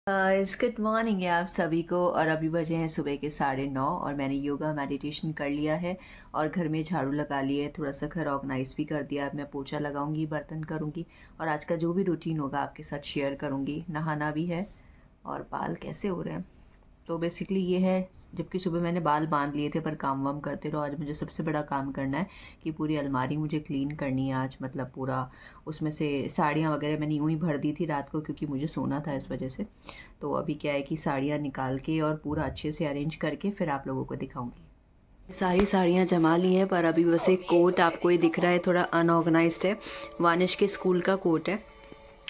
Guys good morning है आप सभी को। और अभी बजे हैं सुबह के 9:30 और मैंने योगा मेडिटेशन कर लिया है और घर में झाड़ू लगा लिया है, थोड़ा सा घर ऑर्गेनाइज भी कर दिया। अब मैं पोछा लगाऊंगी, बर्तन करूंगी और आज का जो भी रूटीन होगा आपके साथ शेयर करूंगी। नहाना भी है और बाल कैसे हो रहे हैं तो बेसिकली ये है। जबकि सुबह मैंने बाल बांध लिए थे पर काम वाम करते रहो। आज मुझे सबसे बड़ा काम करना है कि पूरी अलमारी मुझे क्लीन करनी है आज, मतलब पूरा। उसमें से साड़ियाँ वगैरह मैंने यूँ ही भर दी थी रात को क्योंकि मुझे सोना था इस वजह से। तो अभी क्या है कि साड़ियाँ निकाल के और पूरा अच्छे से अरेंज करके फिर आप लोगों को दिखाऊंगी। सारी साड़ियाँ जमा ली हैं पर अभी बस एक कोट आपको ये दिख रहा है, थोड़ा अनऑर्गेनाइज्ड है। वानिश के स्कूल का कोट है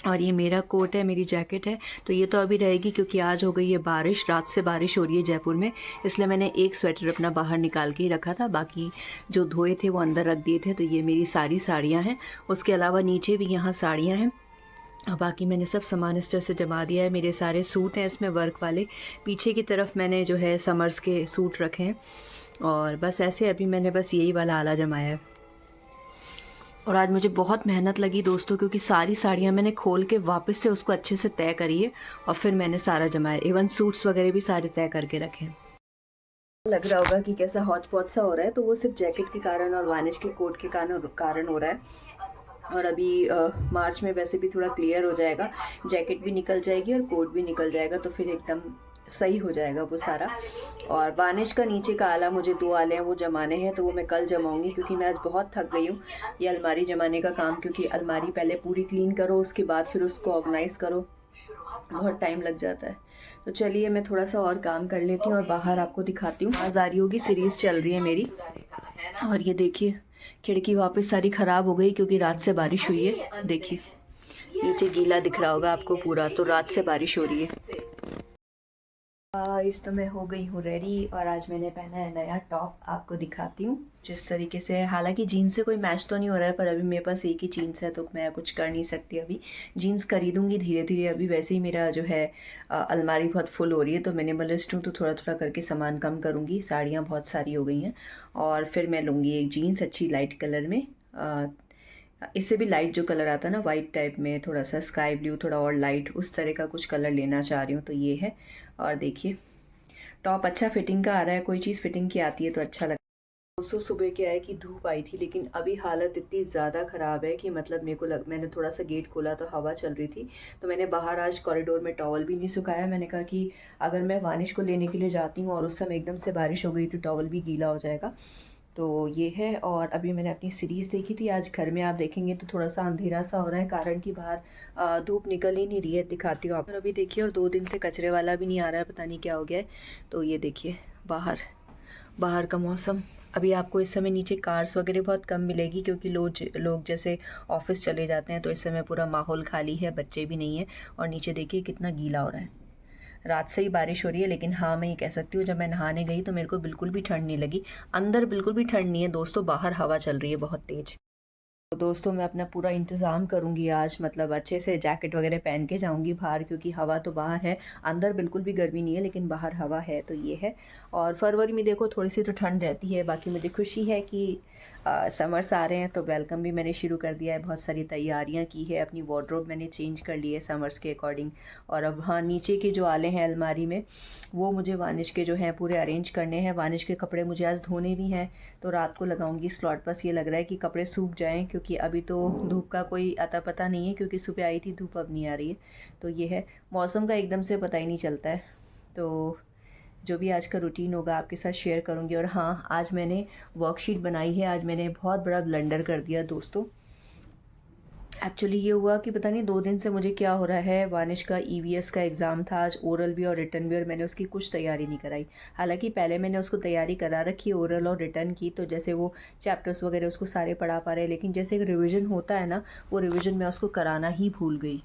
और ये मेरा कोट है, मेरी जैकेट है। तो ये तो अभी रहेगी क्योंकि आज हो गई है बारिश, रात से बारिश हो रही है जयपुर में। इसलिए मैंने एक स्वेटर अपना बाहर निकाल के ही रखा था, बाकी जो धोए थे वो अंदर रख दिए थे। तो ये मेरी सारी साड़ियाँ हैं। उसके अलावा नीचे भी यहाँ साड़ियाँ हैं और बाकी मैंने सब सामान इस तरह से जमा दिया है। मेरे सारे सूट हैं इसमें वर्क वाले। पीछे की तरफ मैंने जो है समर्स के सूट रखे हैं और बस ऐसे अभी मैंने बस यही वाला आला जमाया है। और आज मुझे बहुत मेहनत लगी दोस्तों, क्योंकि सारी साड़ियाँ मैंने खोल के वापस से उसको अच्छे से तय करी है और फिर मैंने सारा जमाया। इवन सूट्स वगैरह भी सारे तय करके रखे हैं। लग रहा होगा कि कैसा हॉट पॉट सा हो रहा है, तो वो सिर्फ जैकेट के कारण और वानिश के कोट के कारण हो रहा है। और अभी मार्च में वैसे भी थोड़ा क्लियर हो जाएगा, जैकेट भी निकल जाएगी और कोट भी निकल जाएगा, तो फिर एकदम सही हो जाएगा वो सारा। और वानिश का नीचे का आला, मुझे 2 आले हैं वो जमाने हैं, तो वो मैं कल जमाऊंगी क्योंकि मैं आज बहुत थक गई हूँ ये अलमारी जमाने का काम। क्योंकि अलमारी पहले पूरी क्लीन करो, उसके बाद फिर उसको ऑर्गेनाइज करो, बहुत टाइम लग जाता है। तो चलिए मैं थोड़ा सा और काम कर लेती हूँ और बाहर आपको दिखाती हूँ। आज आ रही होगी, सीरीज़ चल रही है मेरी। और ये देखिए खिड़की वापस सारी ख़राब हो गई क्योंकि रात से बारिश हुई है। देखिए नीचे गीला दिख रहा होगा आपको पूरा, तो रात से बारिश हो रही है। इस तो मैं हो गई हूँ रेडी और आज मैंने पहना है नया टॉप, आपको दिखाती हूँ जिस तरीके से है। हालांकि जीन्स से कोई मैच तो नहीं हो रहा है, पर अभी मेरे पास एक ही जीन्स है तो मैं कुछ कर नहीं सकती अभी। जीन्स खरीदूंगी धीरे धीरे। अभी वैसे ही मेरा जो है अलमारी बहुत फुल हो रही है, तो मिनिमलिस्ट हूँ तो थोड़ा थोड़ा करके सामान कम करूँगी। साड़ियाँ बहुत सारी हो गई हैं और फिर मैं लूँगी एक जीन्स अच्छी लाइट कलर में। इससे भी लाइट जो कलर आता है ना, वाइट टाइप में, थोड़ा सा स्काई ब्लू, थोड़ा और लाइट, उस तरह का कुछ कलर लेना चाह रही हूँ, तो ये है। और देखिए टॉप अच्छा फिटिंग का आ रहा है, कोई चीज़ फिटिंग की आती है तो अच्छा लगता है। दोस्तों सुबह क्या है कि धूप आई थी, लेकिन अभी हालत इतनी ज़्यादा ख़राब है कि मतलब मेरे को मैंने थोड़ा सा गेट खोला तो हवा चल रही थी, तो मैंने बाहर आज कॉरिडोर में टॉवल भी नहीं सुखाया। मैंने कहा कि अगर मैं वानिश को लेने के लिए जाती हूँ और उस समय एकदम से बारिश हो गई तो टॉवल भी गीला हो जाएगा। तो ये है। और अभी मैंने अपनी सीरीज़ देखी थी। आज घर में आप देखेंगे तो थोड़ा सा अंधेरा सा हो रहा है, कारण कि बाहर धूप निकल ही नहीं रही है। दिखाती हूँ आप। और अभी देखिए, और 2 दिन से कचरे वाला भी नहीं आ रहा है, पता नहीं क्या हो गया है। तो ये देखिए बाहर बाहर का मौसम। अभी आपको इस समय नीचे कार्स वगैरह बहुत कम मिलेगी क्योंकि लोग जैसे ऑफिस चले जाते हैं, तो इस समय पूरा माहौल खाली है, बच्चे भी नहीं है। और नीचे देखिए कितना गीला हो रहा है। रात से ही बारिश हो रही है, लेकिन हाँ मैं ये कह सकती हूँ जब मैं नहाने गई तो मेरे को बिल्कुल भी ठंड नहीं लगी। अंदर बिल्कुल भी ठंड नहीं है दोस्तों, बाहर हवा चल रही है बहुत तेज। तो दोस्तों मैं अपना पूरा इंतज़ाम करूँगी आज, मतलब अच्छे से जैकेट वगैरह पहन के जाऊँगी बाहर, क्योंकि हवा तो बाहर है। अंदर बिल्कुल भी गर्मी नहीं है लेकिन बाहर हवा है, तो ये है। और फरवरी में देखो थोड़ी सी तो ठंड रहती है। बाकी मुझे खुशी है कि समर्स आ रहे हैं, तो वेलकम भी मैंने शुरू कर दिया है। बहुत सारी तैयारियां की है, अपनी वार्डरोब मैंने चेंज कर ली है समर्स के अकॉर्डिंग। और अब हाँ, नीचे के जो आले हैं अलमारी में, वो मुझे वानिश के जो हैं पूरे अरेंज करने हैं। वानिश के कपड़े मुझे आज धोने भी हैं, तो रात को लगाऊंगी स्लॉट। बस ये लग रहा है कि कपड़े सूख जाएं, क्योंकि अभी तो धूप का कोई अता पता नहीं है, क्योंकि सुबह आई थी धूप, अब नहीं आ रही है। तो ये है, मौसम का एकदम से पता ही नहीं चलता है। तो जो भी आज का रूटीन होगा आपके साथ शेयर करूंगी। और हाँ, आज मैंने वर्कशीट बनाई है। आज मैंने बहुत बड़ा ब्लंडर कर दिया दोस्तों। एक्चुअली ये हुआ कि पता नहीं 2 दिन से मुझे क्या हो रहा है। वानिश का ईवीएस का एग्ज़ाम था आज, ओरल भी और रिटर्न भी, और मैंने उसकी कुछ तैयारी नहीं कराई। हालांकि पहले मैंने उसको तैयारी करा रखी ओरल और रिटर्न की, तो जैसे वो चैप्टर्स वगैरह उसको सारे पढ़ा पा रहे हैं, लेकिन जैसे एक रिविज़न होता है ना, वो रिविज़न मैं उसको कराना ही भूल गई।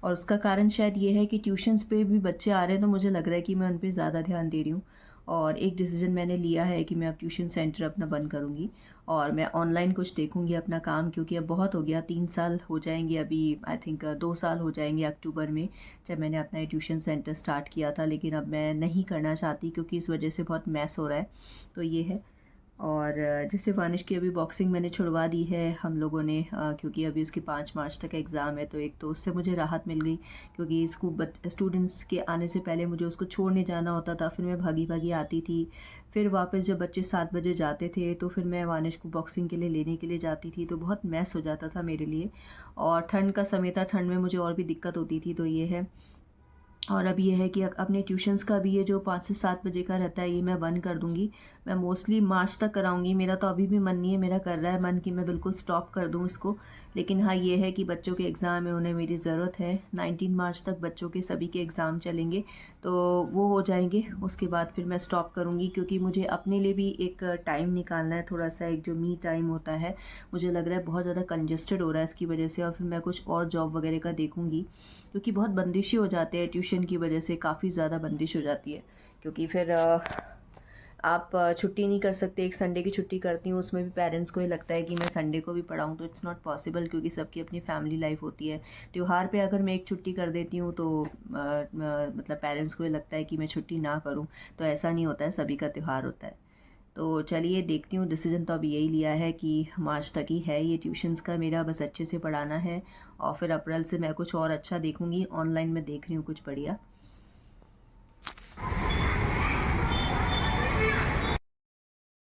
और उसका कारण शायद ये है कि ट्यूशन्स पे भी बच्चे आ रहे हैं, तो मुझे लग रहा है कि मैं उन पे ज़्यादा ध्यान दे रही हूँ। और एक डिसीजन मैंने लिया है कि मैं अब ट्यूशन सेंटर अपना बंद करूँगी और मैं ऑनलाइन कुछ देखूँगी अपना काम, क्योंकि अब बहुत हो गया। 3 साल हो जाएंगे अभी, आई थिंक 2 साल हो जाएंगे अक्टूबर में, जब मैंने अपना ये ट्यूशन सेंटर स्टार्ट किया था। लेकिन अब मैं नहीं करना चाहती क्योंकि इस वजह से बहुत मैस हो रहा है। तो ये है। और जैसे वानिश की अभी बॉक्सिंग मैंने छुड़वा दी है हम लोगों ने, क्योंकि अभी उसकी 5 मार्च तक एग्ज़ाम है, तो एक तो उससे मुझे राहत मिल गई, क्योंकि स्टूडेंट्स के आने से पहले मुझे उसको छोड़ने जाना होता था, फिर मैं भागी भागी आती थी, फिर वापस जब बच्चे 7 बजे जाते थे तो फिर मैं वानिश को बॉक्सिंग के लिए लेने के लिए जाती थी, तो बहुत मैस हो जाता था मेरे लिए। और ठंड का समय था, ठंड में मुझे और भी दिक्कत होती थी, तो ये है। और अब ये है कि अपने ट्यूशन्स का भी ये जो 5 से 7 बजे का रहता है, ये मैं बंद कर दूँगी। मैं मोस्टली मार्च तक कराऊँगी। मेरा तो अभी भी मन नहीं है, मेरा कर रहा है मन कि मैं बिल्कुल स्टॉप कर दूँ इसको। लेकिन हाँ, ये है कि बच्चों के एग्ज़ाम है, उन्हें मेरी ज़रूरत है। 19 मार्च तक बच्चों के सभी के एग्ज़ाम चलेंगे, तो वो हो जाएँगे। उसके बाद फिर मैं स्टॉप करूँगी, क्योंकि मुझे अपने लिए भी एक टाइम निकालना है, थोड़ा-सा एक जो मी टाइम होता है। मुझे लग रहा है बहुत ज़्यादा कंजेस्टेड हो रहा है इसकी वजह से, और फिर मैं कुछ और जॉब वगैरह का देखूँगी। क्योंकि बहुत बंदिशें हो जाते हैं ट्यूशन की वजह से, काफ़ी ज़्यादा बंदिश हो जाती है। क्योंकि फिर आप छुट्टी नहीं कर सकते। एक संडे की छुट्टी करती हूँ, उसमें भी पेरेंट्स को ये लगता है कि मैं संडे को भी पढ़ाऊँ, तो इट्स नॉट पॉसिबल, क्योंकि सबकी अपनी फैमिली लाइफ होती है। त्योहार पे अगर मैं एक छुट्टी कर देती हूँ तो मतलब पेरेंट्स को ये लगता है कि मैं छुट्टी ना करूँ, तो ऐसा नहीं होता है, सभी का त्योहार होता है। तो चलिए देखती हूँ, डिसीजन तो अभी यही लिया है कि मार्च तक ही है ये ट्यूशन्स का, मेरा बस अच्छे से पढ़ाना है, और फिर अप्रैल से मैं कुछ और अच्छा देखूँगी। ऑनलाइन में देख रही हूँ कुछ बढ़िया।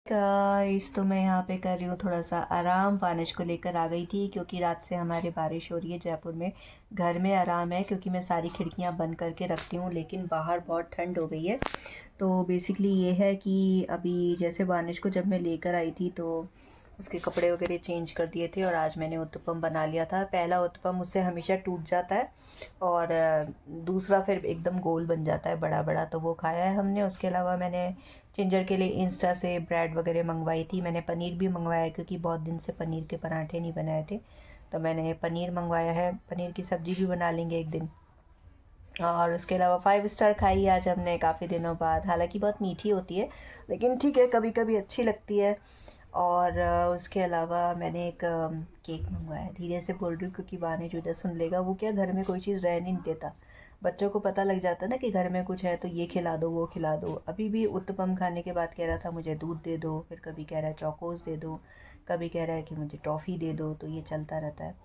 गाइस, तो मैं यहाँ पे कर रही हूँ थोड़ा सा आराम। वानिश को लेकर आ गई थी, क्योंकि रात से हमारे बारिश हो रही है जयपुर में। घर में आराम है, क्योंकि मैं सारी खिड़कियाँ बंद करके रखती हूँ, लेकिन बाहर बहुत ठंड हो गई है। तो बेसिकली ये है कि अभी जैसे वानिश को जब मैं लेकर आई थी, तो उसके कपड़े वगैरह चेंज कर दिए थे, और आज मैंने उत्तपम बना लिया था। पहला उत्तपम मुझसे हमेशा टूट जाता है, और दूसरा फिर एकदम गोल बन जाता है, बड़ा बड़ा, तो वो खाया है हमने। उसके अलावा मैंने जिंजर के लिए इंस्टा से ब्रेड वगैरह मंगवाई थी। मैंने पनीर भी मंगवाया है, क्योंकि बहुत दिन से पनीर के पराठे नहीं बनाए थे, तो मैंने पनीर मंगवाया है। पनीर की सब्ज़ी भी बना लेंगे एक दिन। और उसके अलावा 5 स्टार खाई आज हमने काफ़ी दिनों बाद। हालांकि बहुत मीठी होती है, लेकिन ठीक है, कभी कभी अच्छी लगती है। और उसके अलावा मैंने एक केक मंगवाया है। धीरे से बोल रही हूँ, क्योंकि बाने जुदा सुन लेगा। वो क्या, घर में कोई चीज़ रहने नहीं देता। बच्चों को पता लग जाता है ना कि घर में कुछ है, तो ये खिला दो, वो खिला दो। अभी भी उत्तपम खाने के बाद कह रहा था मुझे दूध दे दो, फिर कभी कह रहा है चौकोस दे दो, कभी कह रहा है कि मुझे टॉफ़ी दे दो, तो ये चलता रहता है।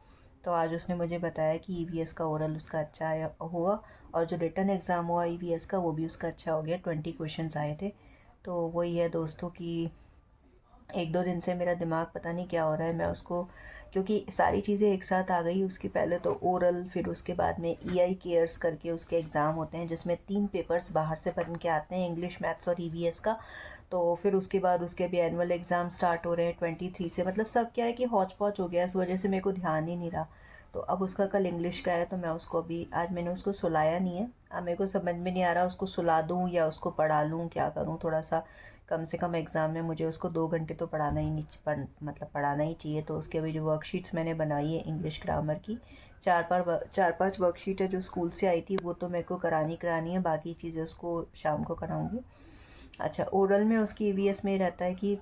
तो आज उसने मुझे बताया कि ईवीएस का ओरल उसका अच्छा हुआ, और जो रिटन एग्ज़ाम हुआ ईवीएस का, वो भी उसका अच्छा हो गया। 20 क्वेश्चंस आए थे। तो वही है दोस्तों की, 1-2 दिन से मेरा दिमाग पता नहीं क्या हो रहा है। मैं उसको, क्योंकि सारी चीज़ें एक साथ आ गई उसकी, पहले तो ओरल, फिर उसके बाद में ईआई केयर्स करके उसके एग्ज़ाम होते हैं, जिसमें 3 पेपर्स बाहर से बन के आते हैं, इंग्लिश, मैथ्स और ईवीएस का। तो फिर उसके बाद उसके भी एनुअल एग्ज़ाम स्टार्ट हो रहे हैं 23 से। मतलब सब क्या है कि हौच पौच हो गया, इस वजह से मेरे को ध्यान ही नहीं रहा। तो अब उसका कल इंग्लिश का है, तो मैं उसको अभी, आज मैंने उसको सुलाया नहीं है। अब मेरे को समझ में नहीं आ रहा उसको सुला दूँ या उसको पढ़ा लूँ, क्या करूँ। थोड़ा सा कम से कम एग्ज़ाम में मुझे उसको 2 घंटे तो पढ़ाना ही नहीं, मतलब पढ़ाना ही चाहिए। तो उसके अभी जो वर्कशीट्स मैंने बनाई है इंग्लिश ग्रामर की, 4-5 वर्कशीट है जो स्कूल से आई थी, वो तो मेरे को करानी है। बाकी चीज़ें उसको शाम को कराऊंगी। अच्छा, ओरल में उसकी ईवीएस में रहता है कि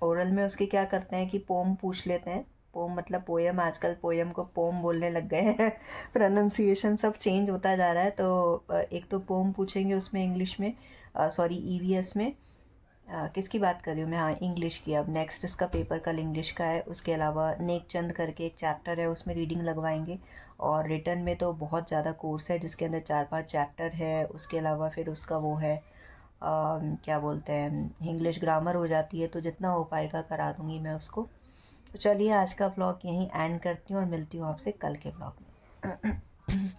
ओरल में उसके क्या करते हैं कि पोम पूछ लेते हैं। पोम मतलब पोयम, आजकल पोयम को पोम बोलने लग गए हैं। प्रोनाउंसिएशन सब चेंज होता जा रहा है। तो एक तो पोम पूछेंगे उसमें इंग्लिश में, सॉरी ईवीएस में। किसकी बात कर रही हूँ मैं, हाँ इंग्लिश की। अब नेक्स्ट इसका पेपर कल इंग्लिश का है। उसके अलावा नेक चंद करके एक चैप्टर है, उसमें रीडिंग लगवाएंगे। और रिटर्न में तो बहुत ज़्यादा कोर्स है, जिसके अंदर 4-5 चैप्टर है। उसके अलावा फिर उसका वो है, क्या बोलते हैं, इंग्लिश ग्रामर हो जाती है। तो जितना हो पाएगा करा दूँगी मैं उसको। तो चलिए आज का व्लॉग यहीं एंड करती हूँ, और मिलती हूँ आपसे कल के व्लॉग में।